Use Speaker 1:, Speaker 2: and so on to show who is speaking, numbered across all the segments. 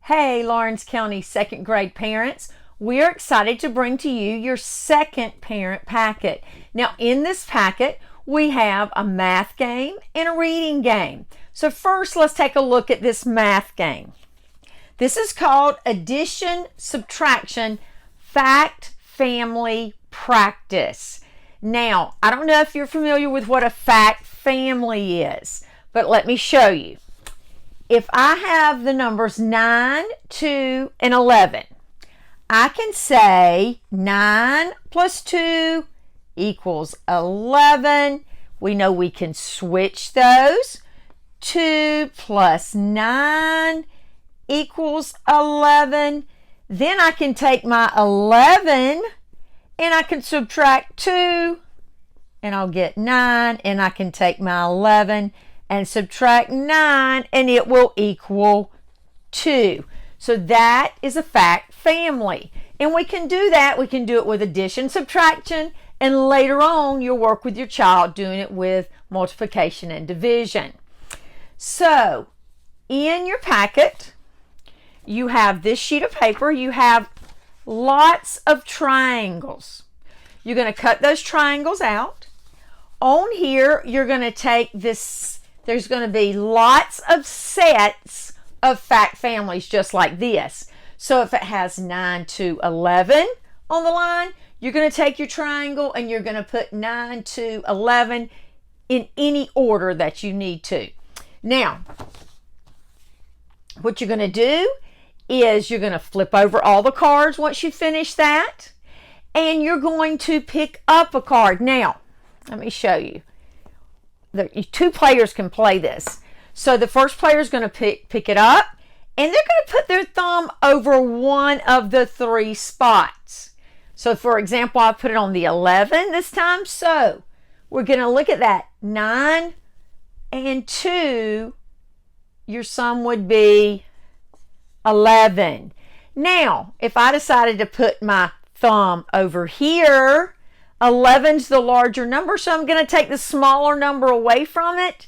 Speaker 1: Hey, Lawrence County second grade parents, we are excited to bring to you your second parent packet. Now, in this packet, we have a math game and a reading game. So first, let's take a look at this math game. This is called Addition, Subtraction, Fact, Family, Practice. Now, I don't know if you're familiar with what a fact family is, but let me show you. If I have the numbers 9, 2, and 11, I can say 9 plus 2 equals 11. We know we can switch those. 2 plus 9 equals 11. Then I can take my 11 and I can subtract 2 and I'll get 9, and I can take my 11 and subtract 9 and it will equal 2. So that is a fact family. And we can do that. We can do it with addition, subtraction, and later on you'll work with your child doing it with multiplication and division. So in your packet, you have this sheet of paper. You have lots of triangles. You're going to cut those triangles out. On here, you're going to take this. There's going to be lots of sets of fact families just like this. So if it has 9 to 11 on the line, you're going to take your triangle and you're going to put 9 to 11 in any order that you need to. Now, what you're going to do is you're going to flip over all the cards once you finish that, and you're going to pick up a card. Now, let me show you. Two players can play this. So the first player is going to pick it up, and they're going to put their thumb over one of the three spots. So for example, I put it on the 11 this time. So we're going to look at that. 9 and 2, your sum would be 11. Now, if I decided to put my thumb over here, 11's the larger number, so I'm going to take the smaller number away from it,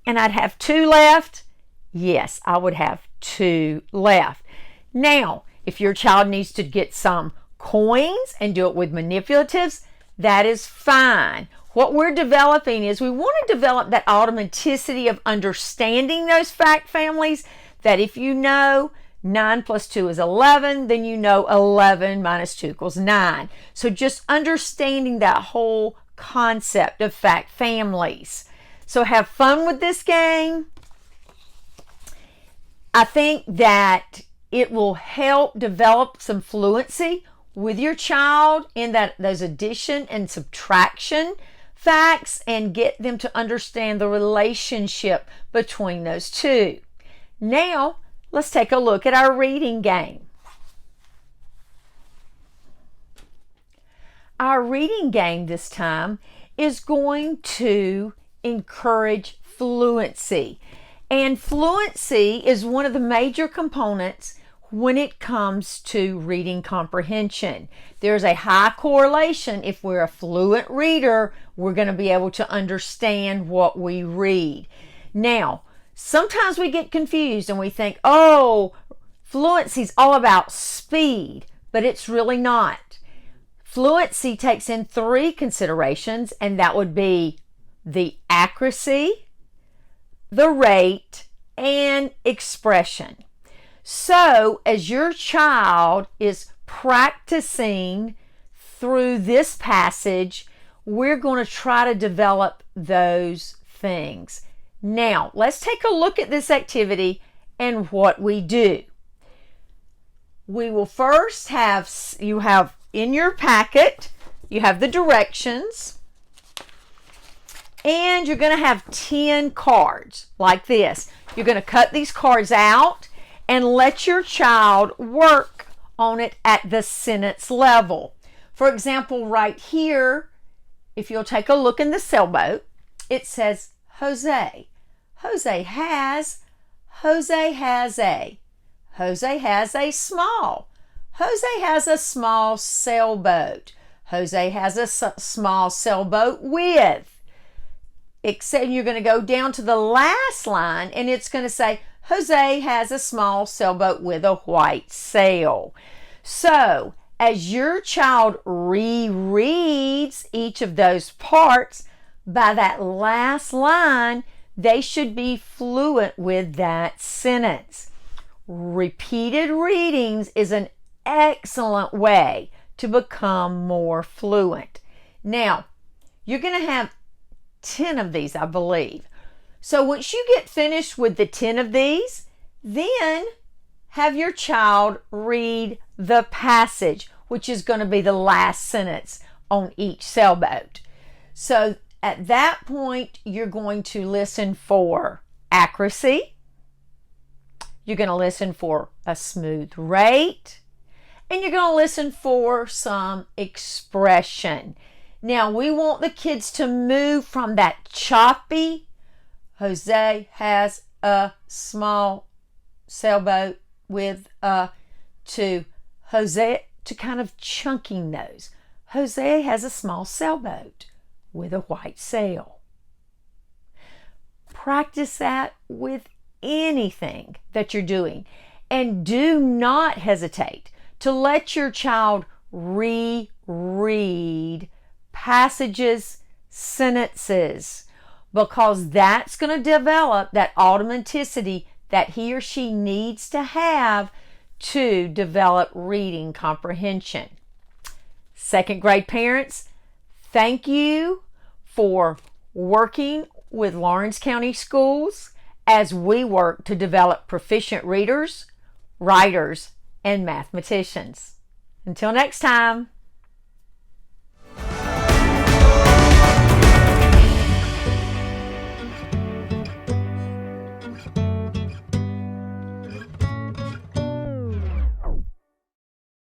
Speaker 1: and I'd have 2 left. Yes, I would have 2 left. Now, if your child needs to get some coins and do it with manipulatives, that is fine. What we're developing is we want to develop that automaticity of understanding those fact families, that if you know 9 plus 2 is 11, then you know 11 minus 2 equals 9. So just understanding that whole concept of fact families. So have fun with this game. I think that it will help develop some fluency with your child in those addition and subtraction facts, and get them to understand the relationship between those two. Now, let's take a look at our reading game. Our reading game this time is going to encourage fluency. And fluency is one of the major components when it comes to reading comprehension. There's a high correlation. If we're a fluent reader, we're going to be able to understand what we read. Now, sometimes we get confused and we think, oh, fluency is all about speed, but it's really not. Fluency takes in 3 considerations, and that would be the accuracy, the rate, and expression. So as your child is practicing through this passage, we're going to try to develop those things. Now, let's take a look at this activity and what we do. We will first have, you have in your packet, you have the directions, and you're going to have 10 cards like this. You're going to cut these cards out and let your child work on it at the sentence level. For example, right here, if you'll take a look in the sailboat, it says Jose. Jose has a. Jose has a small. Jose has a small sailboat. Jose has a small sailboat with. Except you're going to go down to the last line and it's going to say Jose has a small sailboat with a white sail. So, as your child rereads each of those parts, by that last line, they should be fluent with that sentence. Repeated readings is an excellent way to become more fluent. Now, you're going to have 10 of these, I believe. So once you get finished with the 10 of these, then have your child read the passage, which is going to be the last sentence on each sailboat. So at that point, you're going to listen for accuracy. You're going to listen for a smooth rate. And you're going to listen for some expression. Now, we want the kids to move from that choppy, Jose has a small sailboat with a, to Jose, to kind of chunking those. Jose has a small sailboat with a white sail. Practice that with anything that you're doing. And do not hesitate to let your child reread passages, sentences, because that's going to develop that automaticity that he or she needs to have to develop reading comprehension. Second grade parents, thank you for working with Lawrence County Schools as we work to develop proficient readers, writers, and mathematicians. Until next time.